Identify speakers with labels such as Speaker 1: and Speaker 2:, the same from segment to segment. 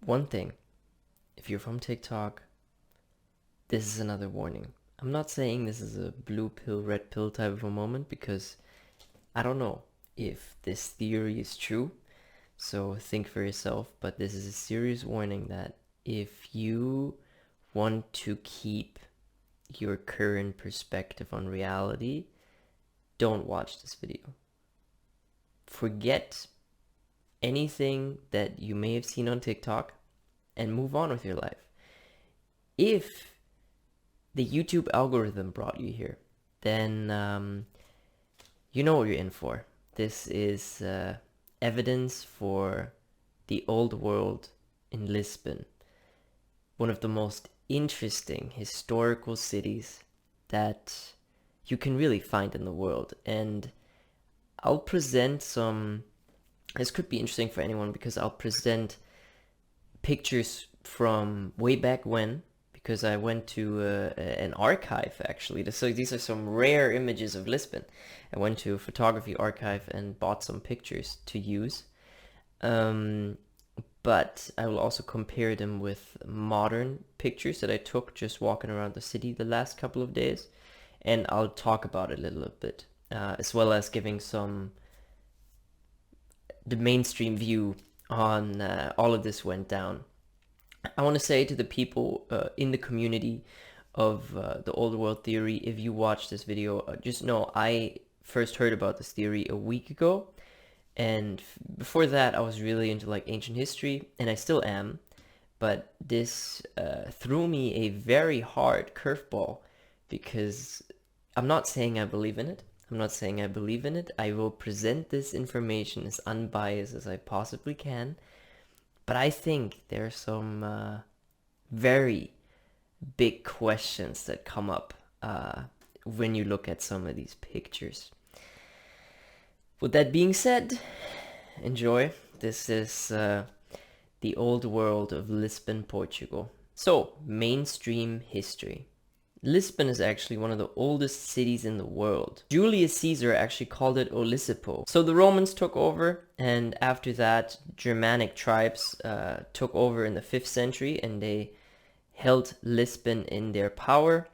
Speaker 1: One thing, if you're from TikTok, this is another warning. I'm not saying this is a blue pill, red pill type of a moment, because I don't know if this theory is true, so think for yourself, but this is a serious warning that if you want to keep your current perspective on reality, don't watch this video. Forget anything that you may have seen on TikTok and move on with your life. If the YouTube algorithm brought you here, then you know what you're in for. This is evidence for the old world in Lisbon, one of the most interesting historical cities that you can really find in the world. And I'll present some, this could be interesting for anyone, because I'll present pictures from way back when, because I went to an archive actually. So these are some rare images of Lisbon. I went to a photography archive and bought some pictures to use. But I will also compare them with modern pictures that I took just walking around the city the last couple of days. And I'll talk about it a little bit, as well as giving the mainstream view on all of this went down. I want to say to the people in the community of the old world theory, if you watch this video, just know I first heard about this theory a week ago. And before that, I was really into like ancient history, and I still am. But this threw me a very hard curveball, because I'm not saying I believe in it. I'm not saying I believe in it. I will present this information as unbiased as I possibly can. But I think there are some very big questions that come up when you look at some of these pictures. With that being said, enjoy. This is the old world of Lisbon, Portugal. So, mainstream history. Lisbon is actually one of the oldest cities in the world. Julius Caesar actually called it Olisipo. So the Romans took over, and after that, Germanic tribes took over in the 5th century, and they held Lisbon in their power.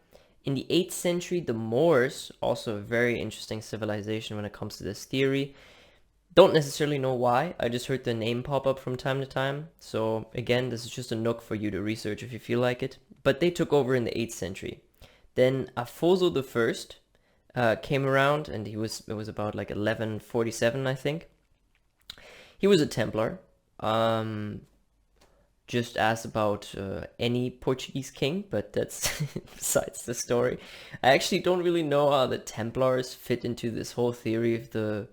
Speaker 1: In the 8th century, the Moors, also a very interesting civilization when it comes to this theory. Don't necessarily know why, I just heard the name pop up from time to time. So again, this is just a nook for you to research if you feel like it. But they took over in the 8th century. Then Afonso I came around, and it was about like 1147, I think. He was a Templar, just as about any Portuguese king, but that's besides the story. I actually don't really know how the Templars fit into this whole theory of the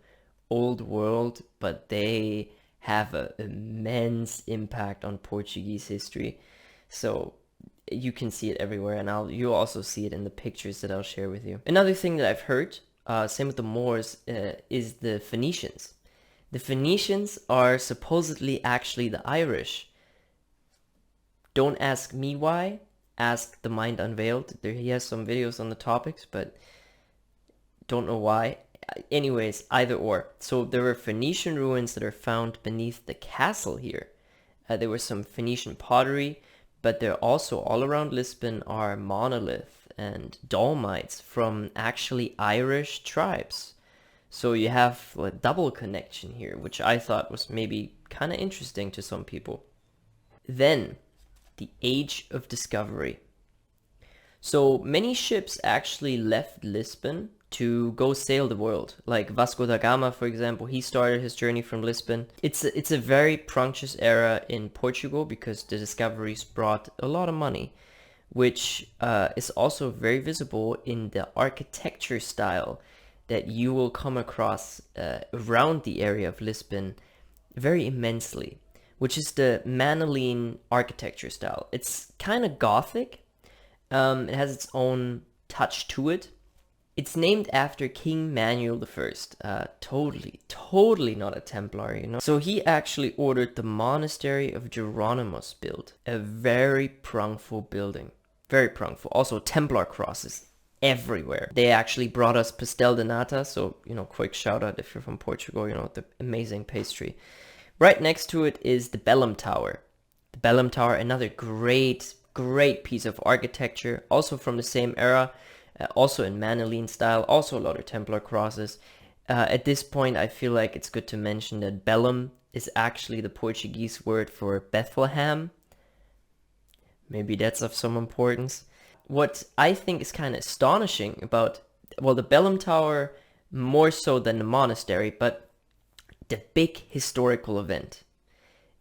Speaker 1: old world, but they have an immense impact on Portuguese history. So you can see it everywhere, and you'll also see it in the pictures that I'll share with you. Another thing that I've heard, same with the Moors, is the Phoenicians. The Phoenicians are supposedly actually the Irish. Don't ask me why, ask the Mind Unveiled. He has some videos on the topics, but don't know why. Anyways, either or. So there were Phoenician ruins that are found beneath the castle here. There was some Phoenician pottery, but they're also all around Lisbon are monolith and dolomites from actually Irish tribes. So you have a double connection here, which I thought was maybe kind of interesting to some people. Then, the Age of Discovery. So many ships actually left Lisbon to go sail the world. Like Vasco da Gama, for example, he started his journey from Lisbon. It's a very precocious era in Portugal, because the discoveries brought a lot of money, which is also very visible in the architecture style that you will come across around the area of Lisbon very immensely, which is the Manolean architecture style. It's kind of Gothic. It has its own touch to it. It's named after King Manuel I. Totally not a Templar, you know. So he actually ordered the monastery of Geronimus built. A very prunkful building. Very prunkful. Also Templar crosses everywhere. They actually brought us pastel de nata. So, you know, quick shout out if you're from Portugal, you know, the amazing pastry. Right next to it is the Belém Tower. The Belém Tower, another great piece of architecture, also from the same era, also in Maneline style, also a lot of Templar crosses. At this point, I feel like it's good to mention that Belém is actually the Portuguese word for Bethlehem. Maybe that's of some importance. What I think is kind of astonishing about, well, the Belém Tower more so than the monastery, but the big historical event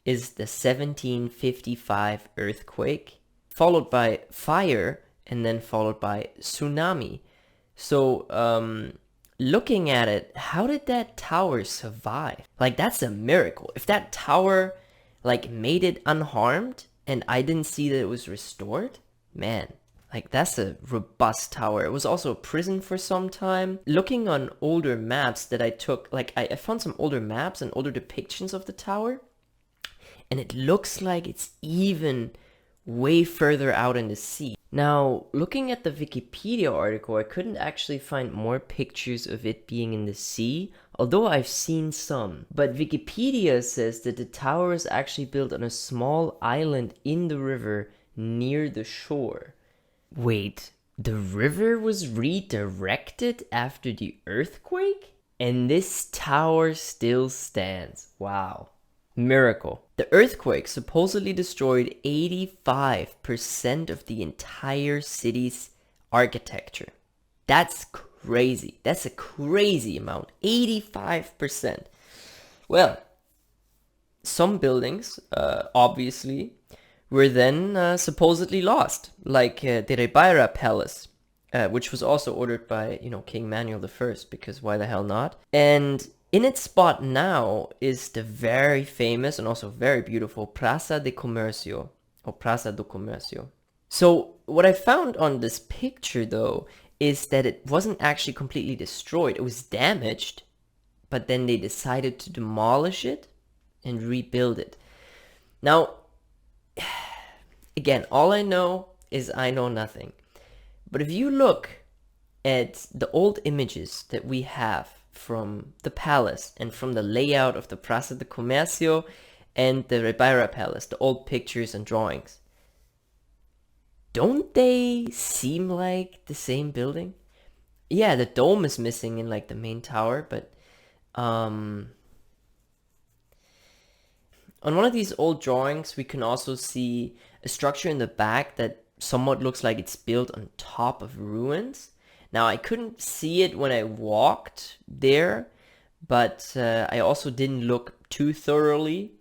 Speaker 1: is the 1755 earthquake, followed by fire, and then followed by tsunami. So, looking at it, how did that tower survive? Like, that's a miracle. If that tower, like, made it unharmed, and I didn't see that it was restored, man, like, that's a robust tower. It was also a prison for some time. Looking on older maps that I took, like, I found some older maps and older depictions of the tower, and it looks like it's even way further out in the sea. Now, looking at the Wikipedia article, I couldn't actually find more pictures of it being in the sea, although I've seen some. But Wikipedia says that the tower is actually built on a small island in the river near the shore. Wait, the river was redirected after the earthquake? And this tower still stands. Wow. Miracle. The earthquake supposedly destroyed 85% of the entire city's architecture. That's crazy. That's a crazy amount. 85%. Well, some buildings, obviously, were then supposedly lost, like the Ribeira Palace, which was also ordered by, King Manuel I, because why the hell not? And in its spot now is the very famous and also very beautiful Praça de Comércio, or Praça do Comércio. So what I found on this picture, though, is that it wasn't actually completely destroyed. It was damaged, but then they decided to demolish it and rebuild it. Now, again, all I know is I know nothing. But if you look at the old images that we have from the palace and from the layout of the Praça de Comércio and the Ribeira Palace, the old pictures and drawings, don't they seem like the same building? Yeah, the dome is missing in like the main tower, but on one of these old drawings we can also see a structure in the back that somewhat looks like it's built on top of ruins. Now, I couldn't see it when I walked there, but I also didn't look too thoroughly.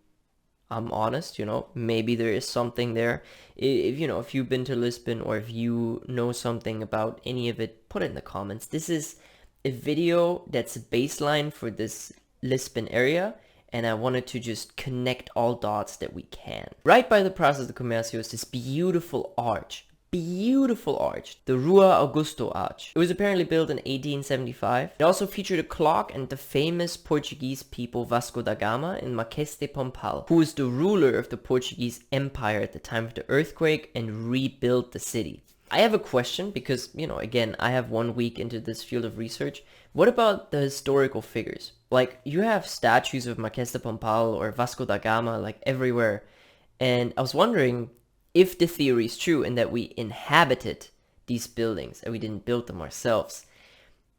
Speaker 1: I'm honest, maybe there is something there. If you've been to Lisbon or if you know something about any of it, put it in the comments. This is a video that's a baseline for this Lisbon area, and I wanted to just connect all dots that we can. Right by the Praça de Comércio is this beautiful arch, the Rua Augusto Arch. It was apparently built in 1875. It also featured a clock and the famous Portuguese people Vasco da Gama and Marques de Pombal, who was the ruler of the Portuguese Empire at the time of the earthquake and rebuilt the city. I have a question because, again, I have 1 week into this field of research. What about the historical figures? Like, you have statues of Marques de Pombal or Vasco da Gama, like, everywhere. And I was wondering if the theory is true and that we inhabited these buildings and we didn't build them ourselves.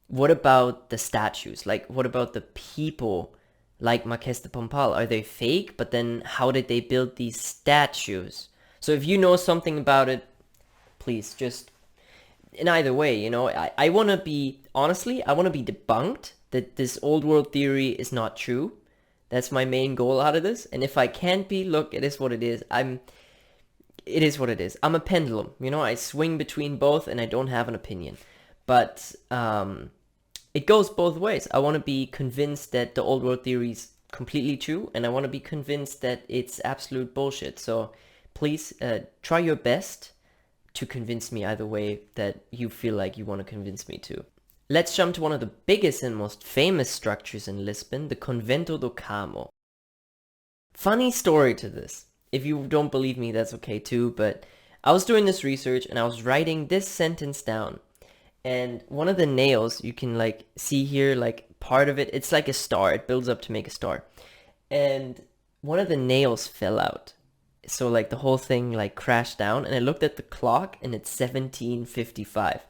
Speaker 1: What about the statues? Like, what about the people like Marques de Pombal? Are they fake? But then how did they build these statues? So if you know something about it, please just, in either way, I want to be, honestly, I want to be debunked that this old world theory is not true. That's my main goal out of this. And if I can't be, look, it is what it is. It is what it is. I'm a pendulum, I swing between both and I don't have an opinion. But it goes both ways. I want to be convinced that the old world theory is completely true, and I want to be convinced that it's absolute bullshit. So please try your best to convince me either way that you feel like you want to convince me to. Let's jump to one of the biggest and most famous structures in Lisbon, the Convento do Carmo. Funny story to this. If you don't believe me, that's okay too, but I was doing this research and I was writing this sentence down. And one of the nails, you can see here, part of it, it's like a star. It builds up to make a star. And one of the nails fell out. So like the whole thing like crashed down, and I looked at the clock and it's 17:55.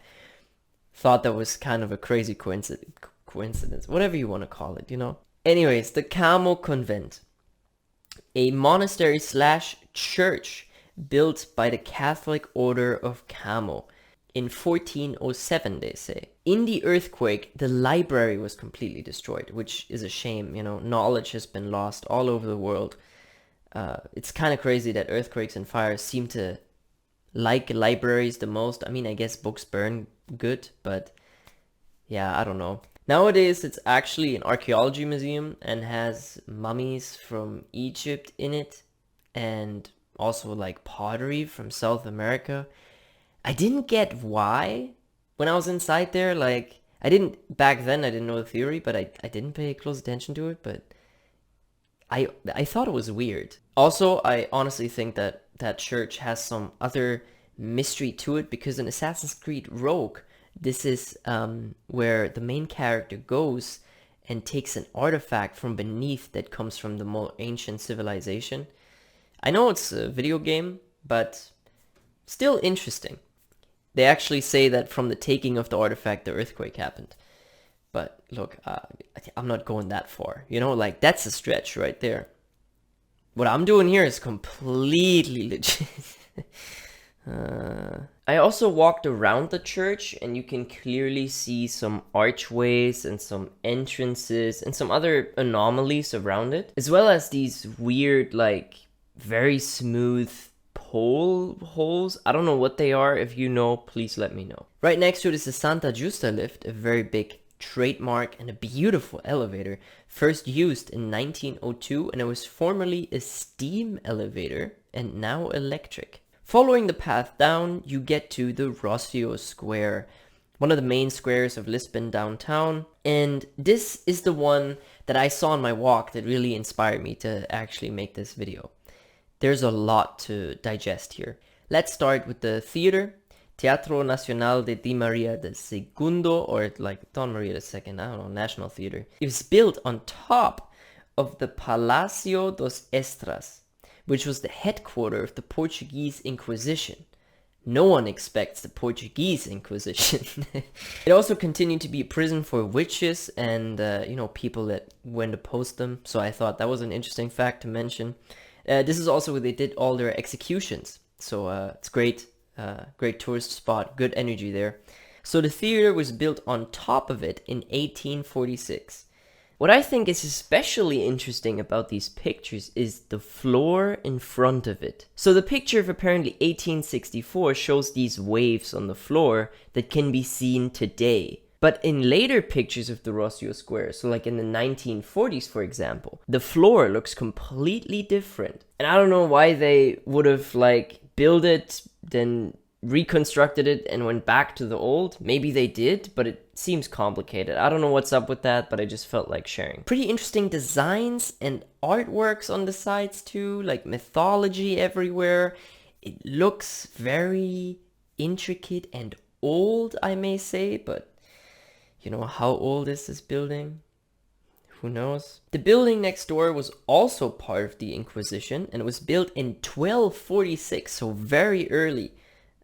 Speaker 1: Thought that was kind of a crazy coincidence, whatever you want to call it, you know. Anyways, the Carmo Convent, a monastery slash church built by the Catholic Order of Carmo in 1407, they say. In the earthquake, the library was completely destroyed, which is a shame, you know. Knowledge has been lost all over the world. It's kind of crazy that earthquakes and fires seem to like libraries the most. I mean, I guess books burn good, but yeah, I don't know. Nowadays, it's actually an archaeology museum and has mummies from Egypt in it, and also like pottery from South America. I didn't get why when I was inside there. Like, back then I didn't know the theory, but I didn't pay close attention to it, but I thought it was weird. Also, I honestly think that that church has some other mystery to it, because in Assassin's Creed Rogue, this is where the main character goes and takes an artifact from beneath that comes from the more ancient civilization. I know it's a video game, but still interesting. They actually say that from the taking of the artifact, the earthquake happened. But look, I'm not going that far. You know, like, that's a stretch right there. What I'm doing here is completely legit. I also walked around the church, and you can clearly see some archways and some entrances and some other anomalies around it, as well as these weird, like, very smooth pole holes. I don't know what they are. If you know, please let me know. Right next to it is the Santa Giusta lift, a very big trademark and a beautiful elevator, first used in 1902, and it was formerly a steam elevator and now electric. Following the path down, you get to the Rossio Square, one of the main squares of Lisbon downtown, and this is the one that I saw on my walk that really inspired me to actually make this video. There's a lot to digest here. Let's start with the theater. Teatro Nacional de Di Maria de Segundo, or like Don Maria II, I don't know, National Theater. It was built on top of the Palacio dos Estras, which was the headquarters of the Portuguese Inquisition. No one expects the Portuguese Inquisition. It also continued to be a prison for witches and, people that went to post them. So I thought that was an interesting fact to mention. This is also where they did all their executions. So it's great. Great tourist spot, good energy there. So the theater was built on top of it in 1846. What I think is especially interesting about these pictures is the floor in front of it. So the picture of apparently 1864 shows these waves on the floor that can be seen today. But in later pictures of the Rossio Square, so like in the 1940s, for example, the floor looks completely different. And I don't know why they would have built it, then reconstructed it and went back to the old. Maybe they did, but it seems complicated. I don't know what's up with that, but I just felt like sharing. Pretty interesting designs and artworks on the sides too, like mythology everywhere. It looks very intricate and old, I may say, but you know, how old is this building? Who knows? The building next door was also part of the Inquisition, and it was built in 1246, so very early,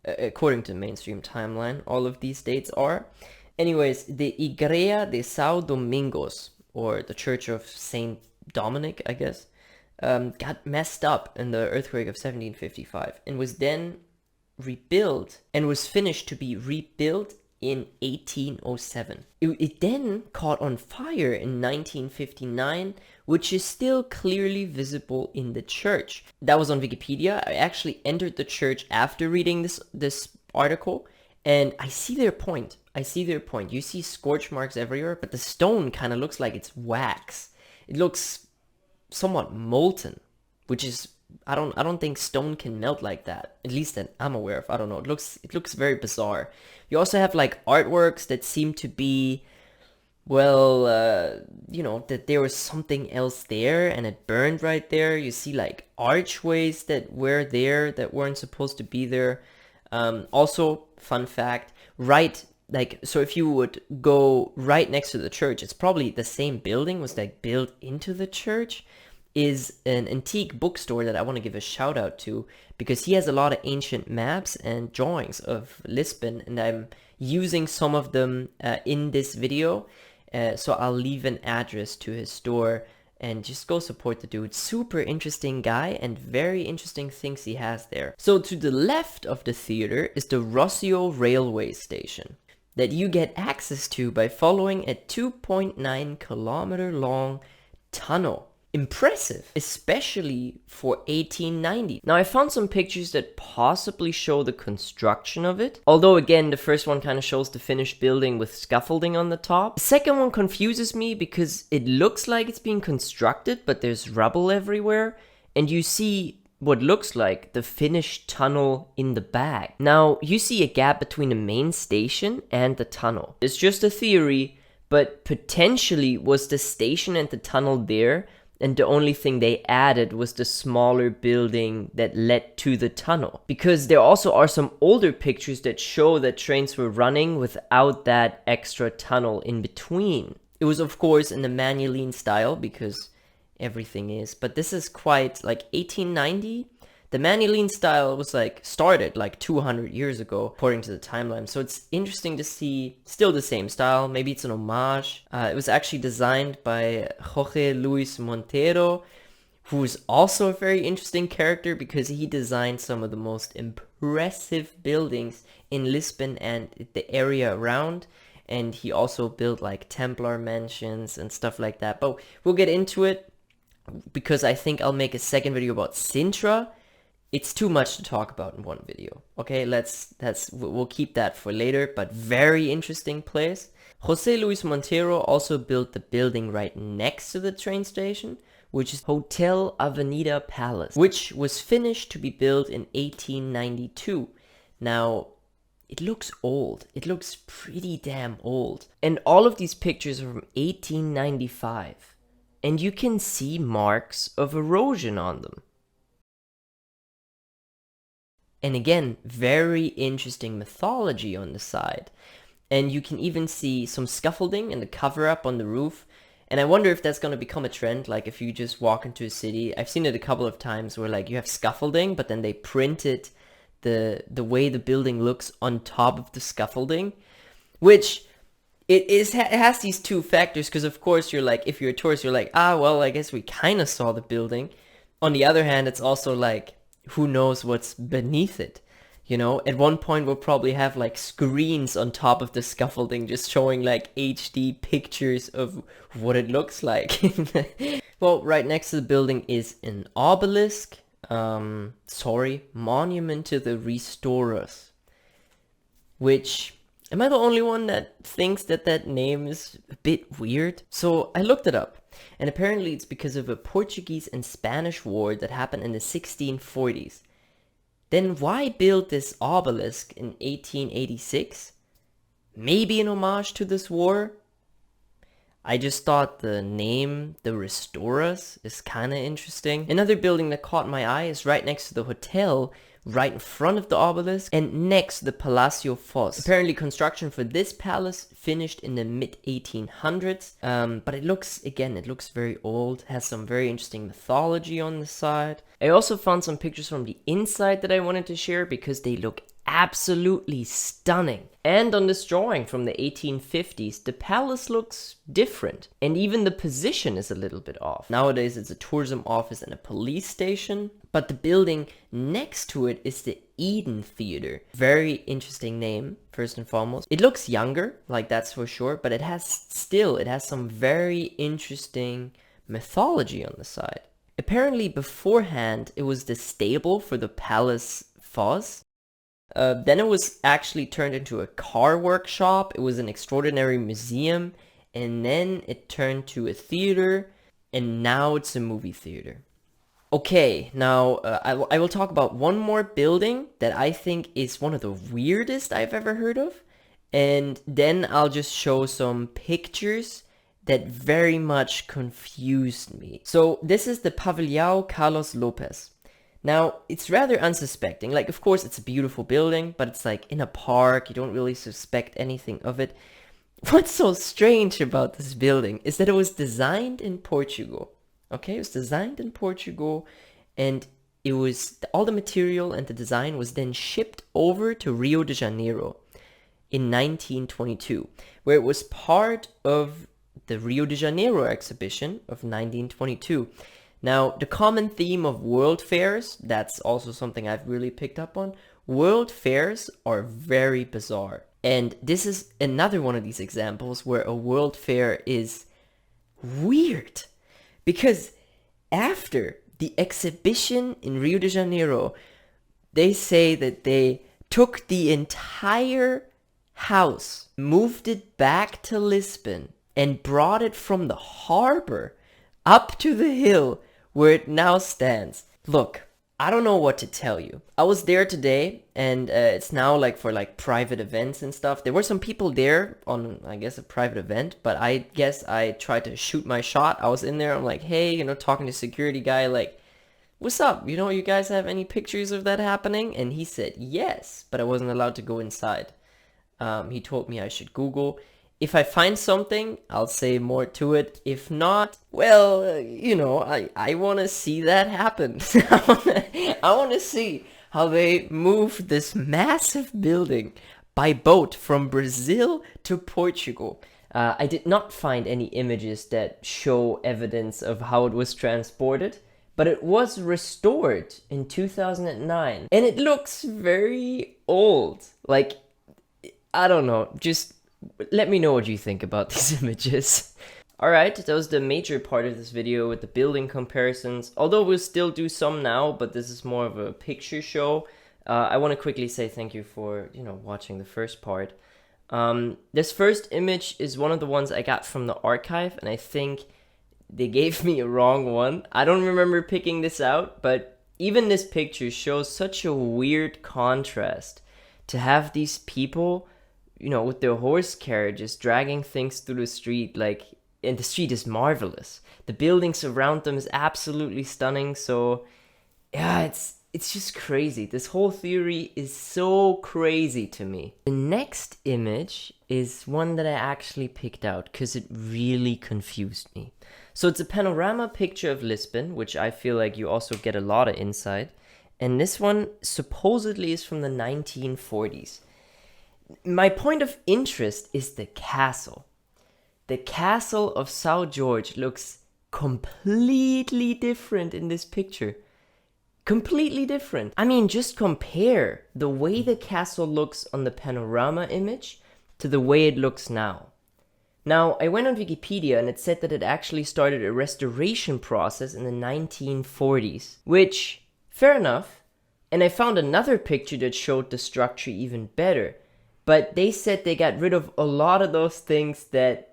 Speaker 1: according to the mainstream timeline. All of these dates are. Anyways, the Igreja de São Domingos, or the Church of Saint Dominic, I guess, got messed up in the earthquake of 1755, and was then rebuilt, and was finished to be rebuilt in 1807. It then caught on fire in 1959, which is still clearly visible in the church. That was on Wikipedia. I actually entered the church after reading this article, and I see their point. You see scorch marks everywhere, but the stone kind of looks like it's wax. It looks somewhat molten, which is, I don't think stone can melt like that. At least that I'm aware of. I don't know. It looks very bizarre. You also have artworks that seem to be, that there was something else there and it burned right there. You see archways that were there that weren't supposed to be there. Also, fun fact, so if you would go right next to the church, it's probably the same building was built into the church. is an antique bookstore that I want to give a shout out to, because he has a lot of ancient maps and drawings of Lisbon, and I'm using some of them in this video. So I'll leave an address to his store and just go support the dude. Super interesting guy and very interesting things he has there. So to the left of the theater is the Rossio railway station that you get access to by following a 2.9 kilometer long tunnel. Impressive, especially for 1890. Now I found some pictures that possibly show the construction of it. Although again, the first one kind of shows the finished building with scaffolding on the top. The second one confuses me because it looks like it's being constructed, but there's rubble everywhere. And you see what looks like the finished tunnel in the back. Now you see a gap between the main station and the tunnel. It's just a theory, but potentially was the station and the tunnel there, and the only thing they added was the smaller building that led to the tunnel. Because there also are some older pictures that show that trains were running without that extra tunnel in between. It was of course in the Manueline style, because everything is, but this is quite like 1890. The Manueline style was like started like 200 years ago according to the timeline, so it's interesting to see still the same style. Maybe it's an homage. It was actually designed by Jorge Luis Montero, who's also a very interesting character because he designed some of the most impressive buildings in Lisbon and the area around, and he also built like Templar mansions and stuff like that, but we'll get into it because I think I'll make a second video about Sintra. It's too much to talk about in one video. Okay, we'll keep that for later, but very interesting place. Jose Luis Montero also built the building right next to the train station, which is Hotel Avenida Palace, which was finished to be built in 1892. Now, it looks old. It looks pretty damn old. And all of these pictures are from 1895. And you can see marks of erosion on them. And again, very interesting mythology on the side. And you can even see some scaffolding and the cover-up on the roof. And I wonder if that's going to become a trend, like if you just walk into a city. I've seen it a couple of times where like you have scaffolding, but then they printed the way the building looks on top of the scaffolding. Which, it has these two factors, because of course you're like, if you're a tourist, you're like, well, I guess we kind of saw the building. On the other hand, it's also like, who knows what's beneath it, you know? At one point we'll probably have like screens on top of the scaffolding just showing like HD pictures of what it looks like. Well, right next to the building is an obelisk, monument to the restorers, which, am I the only one that thinks that that name is a bit weird? So I looked it up. And apparently it's because of a Portuguese and Spanish war that happened in the 1640s. Then why build this obelisk in 1886? Maybe an homage to this war? I just thought the name, the Restorers, is kind of interesting. Another building that caught my eye is right next to the hotel, right in front of the obelisk, and next to the Palacio Foz. Apparently construction for this palace finished in the mid-1800s, but it looks very old, has some very interesting mythology on the side. I also found some pictures from the inside that I wanted to share because they look absolutely stunning. And on this drawing from the 1850s, the palace looks different, and even the position is a little bit off. Nowadays it's a tourism office and a police station, but the building next to it is the Eden Theater. Very interesting name, first and foremost. It looks younger, like that's for sure, but it has some very interesting mythology on the side. Apparently beforehand it was the stable for the Palace Foz. Then it was actually turned into a car workshop. It was an extraordinary museum, and then it turned to a theater, and now it's a movie theater. Okay, now I will talk about one more building that I think is one of the weirdest I've ever heard of, and then I'll just show some pictures that very much confused me. So this is the Pavilhão Carlos Lopes. Now, it's rather unsuspecting. Like, of course, it's a beautiful building, but it's like in a park. You don't really suspect anything of it. What's so strange about this building is that it was designed in Portugal. Okay, it was designed in Portugal, and it was all the material and the design was then shipped over to Rio de Janeiro in 1922, where it was part of the Rio de Janeiro exhibition of 1922. Now, the common theme of world fairs, that's also something I've really picked up on. World fairs are very bizarre. And this is another one of these examples where a world fair is weird. Because after the exhibition in Rio de Janeiro, they say that they took the entire house, moved it back to Lisbon, and brought it from the harbor up to the hill where it now stands. Look, I don't know what to tell you. I was there today, and it's now like for like private events and stuff. There were some people there on, I guess, a private event, but I guess I tried to shoot my shot. I was in there, I'm like, hey, talking to security guy, like, what's up? You guys have any pictures of that happening? And he said yes, but I wasn't allowed to go inside. He told me I should Google. If I find something, I'll say more to it. If not, well, I want to see that happen. I want to see how they move this massive building by boat from Brazil to Portugal. I did not find any images that show evidence of how it was transported, but it was restored in 2009. And it looks very old. Like, I don't know, just let me know what you think about these images. Alright, that was the major part of this video with the building comparisons. Although we'll still do some now, but this is more of a picture show. I want to quickly say thank you for, watching the first part. This first image is one of the ones I got from the archive, and I think they gave me a wrong one. I don't remember picking this out, but even this picture shows such a weird contrast to have these people, with their horse carriages dragging things through the street, and the street is marvelous. The buildings around them is absolutely stunning. So yeah, it's just crazy. This whole theory is so crazy to me. The next image is one that I actually picked out because it really confused me. So it's a panorama picture of Lisbon, which I feel like you also get a lot of insight. And this one supposedly is from the 1940s. My point of interest is the castle. The castle of São Jorge looks completely different in this picture. Completely different. I mean, just compare the way the castle looks on the panorama image to the way it looks now. Now, I went on Wikipedia and it said that it actually started a restoration process in the 1940s, which, fair enough. And I found another picture that showed the structure even better. But they said they got rid of a lot of those things that,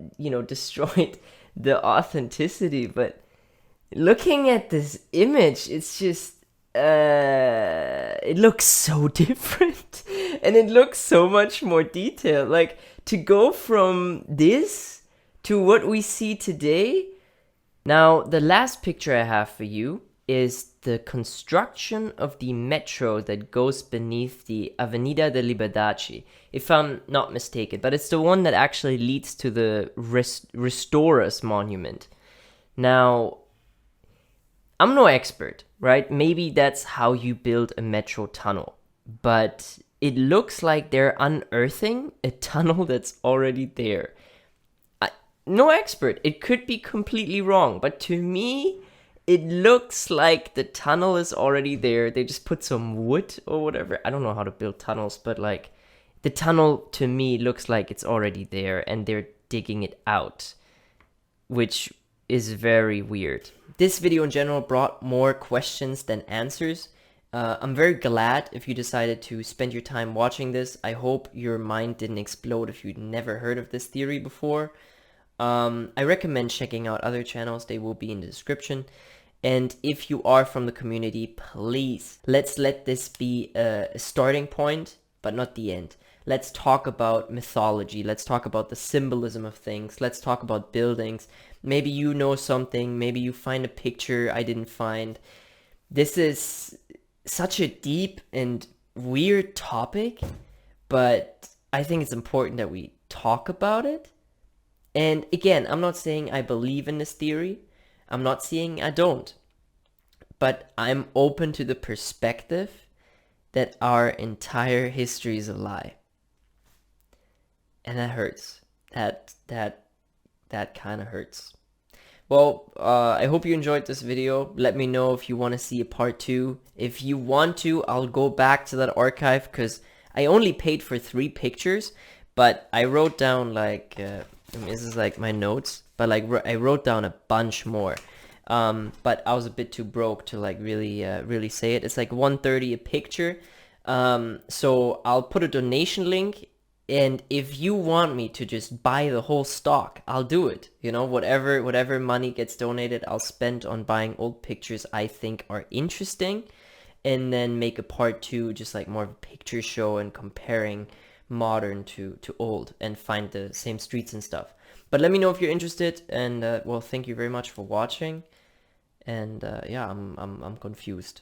Speaker 1: destroyed the authenticity. But looking at this image, it's just, it looks so different. And it looks so much more detailed. Like, to go from this to what we see today. Now, the last picture I have for you is the construction of the metro that goes beneath the Avenida de Liberdade, if I'm not mistaken. But it's the one that actually leads to the Restorers Monument. Now, I'm no expert, right? Maybe that's how you build a metro tunnel. But it looks like they're unearthing a tunnel that's already there. No expert. It could be completely wrong. But to me, it looks like the tunnel is already there. They just put some wood or whatever. I don't know how to build tunnels, but the tunnel to me looks like it's already there and they're digging it out, which is very weird. This video in general brought more questions than answers. I'm very glad if you decided to spend your time watching this. I hope your mind didn't explode if you'd never heard of this theory before. I recommend checking out other channels. They will be in the description. And if you are from the community, please, let's let this be a starting point, but not the end. Let's talk about mythology. Let's talk about the symbolism of things. Let's talk about buildings. Maybe you know something. Maybe you find a picture I didn't find. This is such a deep and weird topic, but I think it's important that we talk about it. And again, I'm not saying I believe in this theory. I'm not saying I don't, but I'm open to the perspective that our entire history is a lie. And that hurts. That kind of hurts. Well, I hope you enjoyed this video. Let me know if you want to see a part 2. If you want to, I'll go back to that archive, because I only paid for 3 pictures, but I wrote down like, this is like my notes, but like I wrote down a bunch more. But I was a bit too broke to like really say it. It's like 130 a picture. So I'll put a donation link, and if you want me to just buy the whole stock, I'll do it. You know, whatever money gets donated, I'll spend on buying old pictures I think are interesting, and then make a part 2, just like more of a picture show and comparing modern to old, and find the same streets and stuff. But let me know if you're interested, and well, thank you very much for watching. And yeah, I'm confused.